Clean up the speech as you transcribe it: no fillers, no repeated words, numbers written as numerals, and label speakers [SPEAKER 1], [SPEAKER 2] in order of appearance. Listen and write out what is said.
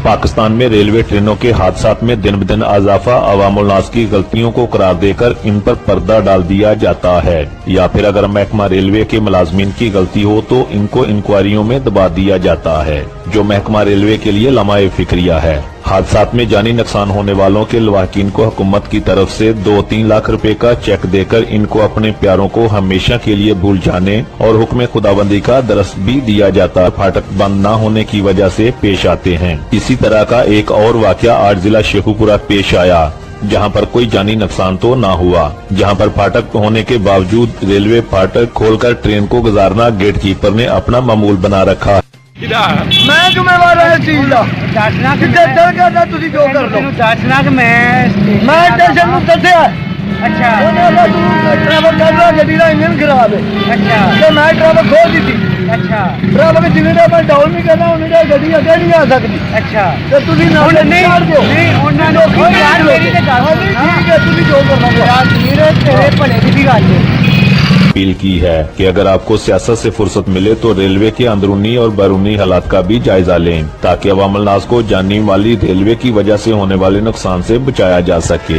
[SPEAKER 1] पाकिस्तान में रेलवे ट्रेनों के हादसात में दिन ब दिन इजाफा अवामुल नास की गलतियों को करार देकर इन पर पर्दा डाल दिया जाता है, या फिर अगर महकमा रेलवे के मुलाजमीन की गलती हो तो इनको इंक्वायरियों में दबा दिया जाता है, जो महकमा रेलवे के लिए लम्हाए फिक्रिया है। हादसात में जानी नुकसान होने वालों के लवाकिन को हुकूमत की तरफ से 2-3 लाख रुपए का चेक देकर इनको अपने प्यारों को हमेशा के लिए भूल जाने और हुक्म खुदाबंदी का दरस भी दिया जाता है। फाटक बंद न होने की वजह से पेश आते हैं। इसी तरह का एक और वाकया आज जिला शेखुपुरा पेश आया, जहां पर कोई जानी नुकसान तो ना हुआ, जहां पर फाटक होने के बावजूद रेलवे फाटक खोलकर ट्रेन को गुजारना गेट कीपर ने अपना मामूल बना रखा।
[SPEAKER 2] मैं जुम्मेवार है चीज का चल गया तुसी जो कर लो
[SPEAKER 3] दसना कि
[SPEAKER 2] मैं स्टेशन ਨੂੰ ਦੱਸਿਆ।
[SPEAKER 3] अच्छा
[SPEAKER 2] ड्राइवर कर रहा गड्डी ਦਾ इंजन खराब है।
[SPEAKER 3] अच्छा
[SPEAKER 2] तो मैं ड्राइवर खोल दी थी।
[SPEAKER 3] अच्छा
[SPEAKER 2] ड्राइवर जिन्हें मैं डाउन नहीं करना उन्हें गड्डी अगे नहीं आ सकती।
[SPEAKER 3] अच्छा
[SPEAKER 2] तो तुसी ना
[SPEAKER 3] नहीं उन्होंने यार मेरी ते गल
[SPEAKER 2] ठीक है तुसी जो करना
[SPEAKER 3] यार मेरे तेरे भले दी भी गल है।
[SPEAKER 1] अपील की है कि अगर आपको सियासत से फुर्सत मिले तो रेलवे के अंदरूनी और बैरूनी हालात का भी जायजा लें, ताकि अवामुल नास को जानी माली रेलवे की वजह से होने वाले नुकसान से बचाया जा सके।